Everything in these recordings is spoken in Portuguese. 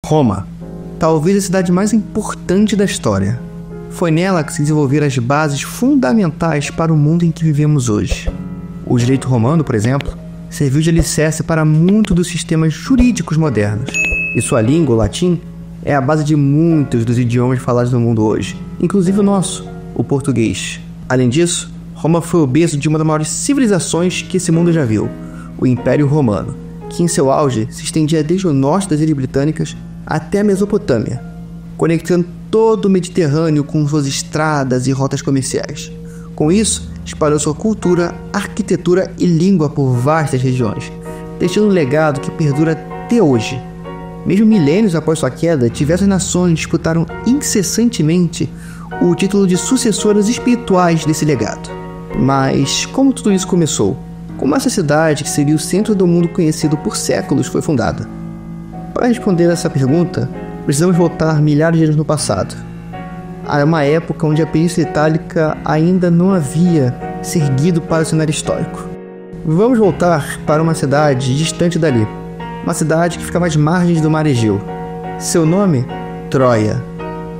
Roma, talvez a cidade mais importante da história. Foi nela que se desenvolveram as bases fundamentais para o mundo em que vivemos hoje. O direito romano, por exemplo, serviu de alicerce para muitos dos sistemas jurídicos modernos. E sua língua, o latim, é a base de muitos dos idiomas falados no mundo hoje, inclusive o nosso, o português. Além disso, Roma foi o berço de uma das maiores civilizações que esse mundo já viu, o Império Romano, que em seu auge se estendia desde o norte das Ilhas Britânicas até a Mesopotâmia, conectando todo o Mediterrâneo com suas estradas e rotas comerciais. Com isso, espalhou sua cultura, arquitetura e língua por vastas regiões, deixando um legado que perdura até hoje. Mesmo milênios após sua queda, diversas nações disputaram incessantemente o título de sucessoras espirituais desse legado. Mas como tudo isso começou? Como essa cidade, que seria o centro do mundo conhecido por séculos, foi fundada? Para responder essa pergunta, precisamos voltar milhares de anos no passado, a uma época onde a Península Itálica ainda não havia se erguido para o cenário histórico. Vamos voltar para uma cidade distante dali, uma cidade que ficava às margens do mar Egeu. Seu nome? Troia.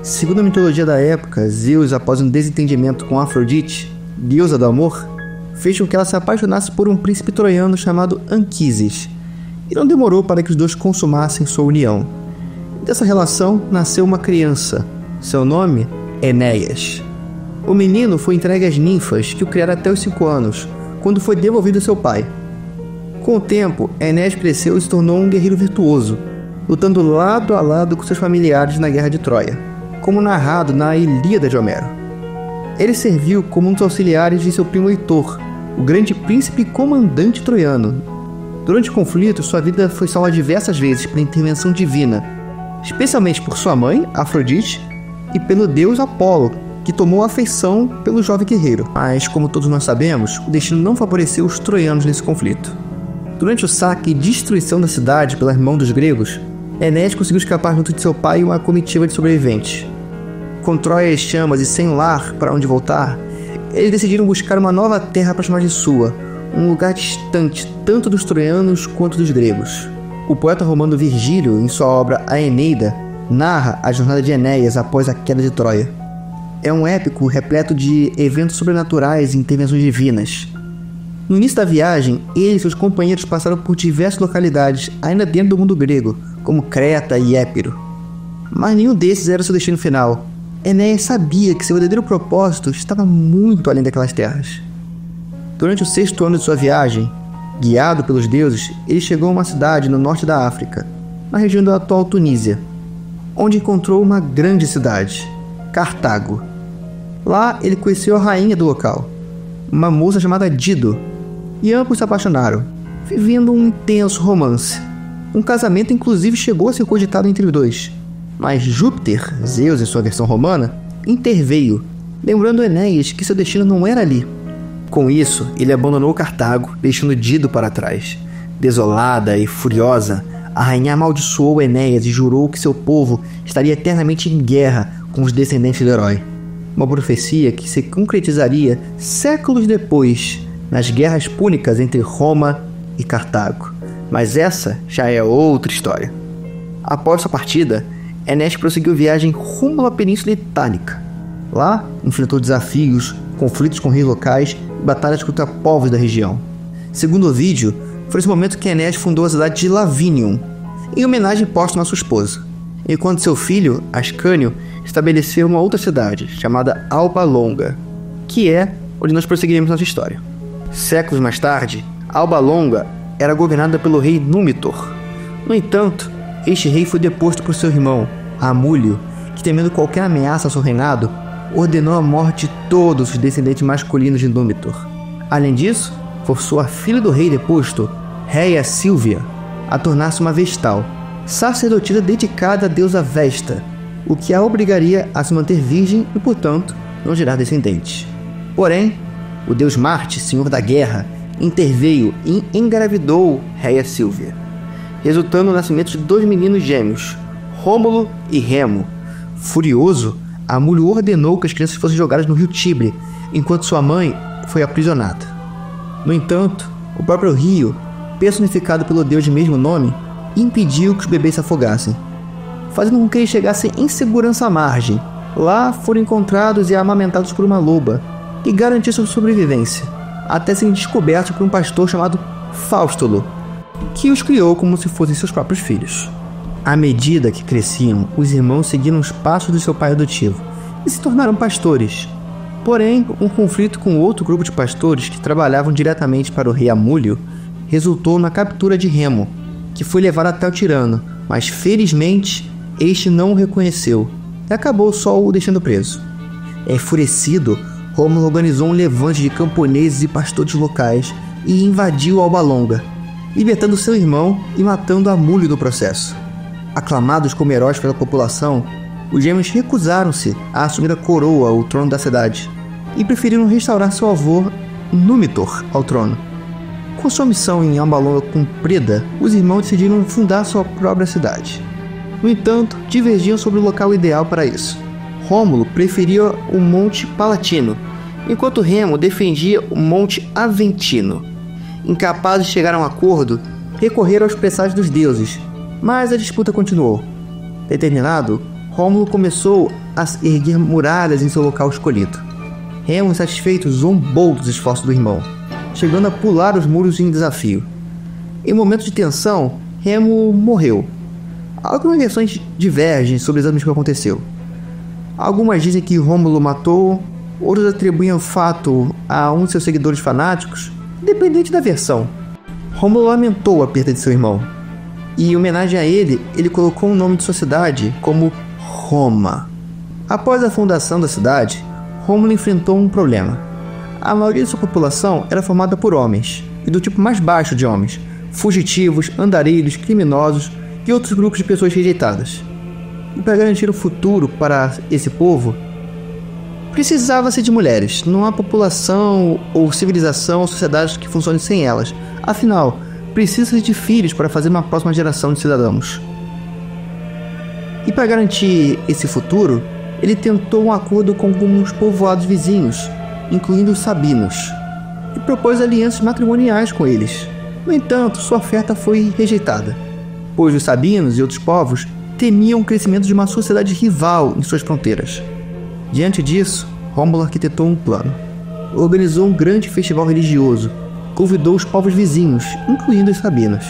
Segundo a mitologia da época, Zeus, após um desentendimento com Afrodite, deusa do amor, fez com que ela se apaixonasse por um príncipe troiano chamado Anquises, e não demorou para que os dois consumassem sua união. Dessa relação nasceu uma criança. Seu nome? Enéas. O menino foi entregue às ninfas, que o criaram até os 5 anos, quando foi devolvido a seu pai. Com o tempo, Enéas cresceu e se tornou um guerreiro virtuoso, lutando lado a lado com seus familiares na Guerra de Troia, como narrado na Ilíada de Homero. Ele serviu como um dos auxiliares de seu primo Heitor, o grande príncipe e comandante troiano. Durante o conflito, sua vida foi salva diversas vezes pela intervenção divina, especialmente por sua mãe, Afrodite, e pelo deus Apolo, que tomou afeição pelo jovem guerreiro. Mas, como todos nós sabemos, o destino não favoreceu os troianos nesse conflito. Durante o saque e destruição da cidade pelas mãos dos gregos, Enéas conseguiu escapar junto de seu pai e uma comitiva de sobreviventes. Com Troia em chamas e sem lar para onde voltar, eles decidiram buscar uma nova terra para chamar de sua, um lugar distante tanto dos troianos quanto dos gregos. O poeta romano Virgílio, em sua obra A Eneida, narra a jornada de Enéas após a queda de Troia. É um épico repleto de eventos sobrenaturais e intervenções divinas. No início da viagem, ele e seus companheiros passaram por diversas localidades, ainda dentro do mundo grego, como Creta e Épiro. Mas nenhum desses era seu destino final. Enéas sabia que seu verdadeiro propósito estava muito além daquelas terras. Durante o 6º ano de sua viagem, guiado pelos deuses, ele chegou a uma cidade no norte da África, na região da atual Tunísia, onde encontrou uma grande cidade, Cartago. Lá ele conheceu a rainha do local, uma moça chamada Dido, e ambos se apaixonaram, vivendo um intenso romance. Um casamento inclusive chegou a ser cogitado entre os dois, mas Júpiter, Zeus em sua versão romana, interveio, lembrando Enéas que seu destino não era ali. Com isso, ele abandonou Cartago, deixando Dido para trás. Desolada e furiosa, a rainha amaldiçoou Enéas e jurou que seu povo estaria eternamente em guerra com os descendentes do herói. Uma profecia que se concretizaria séculos depois nas guerras púnicas entre Roma e Cartago. Mas essa já é outra história. Após sua partida, Enéas prosseguiu viagem rumo à Península Itálica. Lá, enfrentou desafios, conflitos com reis locais e batalhas contra povos da região. Segundo o vídeo, foi nesse momento que Enéas fundou a cidade de Lavinium, em homenagem póstuma à sua esposa, enquanto seu filho, Ascânio, estabeleceu uma outra cidade, chamada Alba Longa, que é onde nós prosseguiremos nossa história. Séculos mais tarde, Alba Longa era governada pelo rei Númitor. No entanto, este rei foi deposto por seu irmão, Amúlio, que, temendo qualquer ameaça ao seu reinado, ordenou a morte de todos os descendentes masculinos de Númitor. Além disso, forçou a filha do rei deposto, Rheia Sílvia, a tornar-se uma vestal, sacerdotisa dedicada à deusa Vesta, o que a obrigaria a se manter virgem e, portanto, não gerar descendentes. Porém, o deus Marte, senhor da guerra, interveio e engravidou Rheia Sílvia, resultando no nascimento de 2 meninos gêmeos, Rômulo e Remo. Furioso, Amúlio ordenou que as crianças fossem jogadas no rio Tibre, enquanto sua mãe foi aprisionada. No entanto, o próprio rio, personificado pelo deus de mesmo nome, impediu que os bebês se afogassem. fazendo com que eles chegassem em segurança à margem. Lá foram encontrados e amamentados por uma loba, que garantiu sua sobrevivência, até serem descobertos por um pastor chamado Faustulo, que os criou como se fossem seus próprios filhos. À medida que cresciam, os irmãos seguiram os passos do seu pai adotivo e se tornaram pastores. Porém, um conflito com outro grupo de pastores que trabalhavam diretamente para o rei Amúlio resultou na captura de Remo, que foi levado até o tirano, mas felizmente este não o reconheceu e acabou só o deixando preso. Enfurecido, Rômulo organizou um levante de camponeses e pastores locais e invadiu Alba Longa, libertando seu irmão e matando Amúlio no processo. Aclamados como heróis pela população, os gêmeos recusaram-se a assumir a coroa, o trono da cidade, e preferiram restaurar seu avô Númitor ao trono. Com sua missão em Alba Longa cumprida, os irmãos decidiram fundar sua própria cidade. No entanto, divergiam sobre o local ideal para isso. Rômulo preferia o Monte Palatino, enquanto Remo defendia o Monte Aventino. Incapazes de chegar a um acordo, recorreram aos presságios dos deuses, mas a disputa continuou. Determinado, Rômulo começou a erguer muralhas em seu local escolhido. Remo, insatisfeito, zombou dos esforços do irmão, chegando a pular os muros em desafio. Em momentos de tensão, Remo morreu. Algumas versões divergem sobre exatamente o que aconteceu. Algumas dizem que Rômulo matou, outros atribuem o fato a um de seus seguidores fanáticos, independente da versão. Rômulo lamentou a perda de seu irmão, e em homenagem a ele, ele colocou o nome de sua cidade como Roma. Após a fundação da cidade, Rômulo enfrentou um problema. A maioria de sua população era formada por homens, e do tipo mais baixo de homens, fugitivos, andarilhos, criminosos e outros grupos de pessoas rejeitadas. E para garantir um futuro para esse povo, precisava-se de mulheres. Não há população ou civilização ou sociedade que funcione sem elas. Afinal, precisa de filhos para fazer uma próxima geração de cidadãos. E para garantir esse futuro, ele tentou um acordo com alguns povoados vizinhos, incluindo os sabinos, e propôs alianças matrimoniais com eles. No entanto, sua oferta foi rejeitada, pois os sabinos e outros povos temiam o crescimento de uma sociedade rival em suas fronteiras. Diante disso, Rômulo arquitetou um plano. Organizou um grande festival religioso, convidou os povos vizinhos, incluindo os sabinos.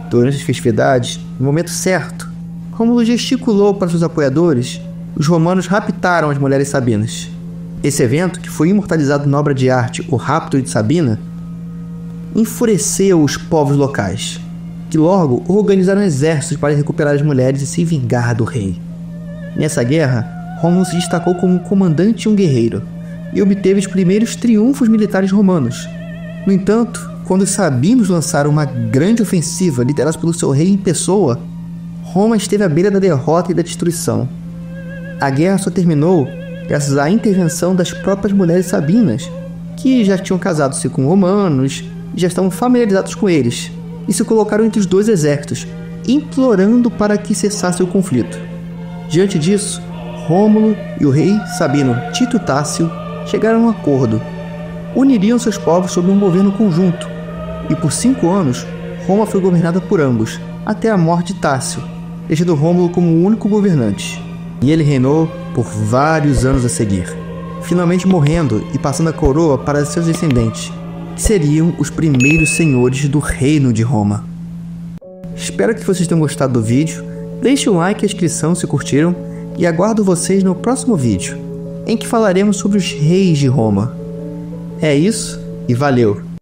Durante as festividades, no momento certo, Rômulo gesticulou para seus apoiadores. Os romanos raptaram as mulheres sabinas. Esse evento, que foi imortalizado na obra de arte O Rapto de Sabina, enfureceu os povos locais, que logo organizaram exércitos para recuperar as mulheres e se vingar do rei. Nessa guerra, Rômulo se destacou como um comandante e um guerreiro, e obteve os primeiros triunfos militares romanos. No entanto, quando os sabinos lançaram uma grande ofensiva liderada pelo seu rei em pessoa, Roma esteve à beira da derrota e da destruição. A guerra só terminou graças à intervenção das próprias mulheres sabinas, que já tinham casado-se com romanos e já estavam familiarizados com eles, e se colocaram entre os dois exércitos, implorando para que cessasse o conflito. Diante disso, Rômulo e o rei sabino Tito Tácio chegaram a um acordo. Uniriam seus povos sob um governo conjunto, e por 5 anos, Roma foi governada por ambos, até a morte de Tácio, deixando Rômulo como o único governante. E ele reinou por vários anos a seguir, finalmente morrendo e passando a coroa para seus descendentes, que seriam os primeiros senhores do reino de Roma. Espero que vocês tenham gostado do vídeo, deixe um like e a inscrição se curtiram, e aguardo vocês no próximo vídeo, em que falaremos sobre os reis de Roma. É isso e valeu!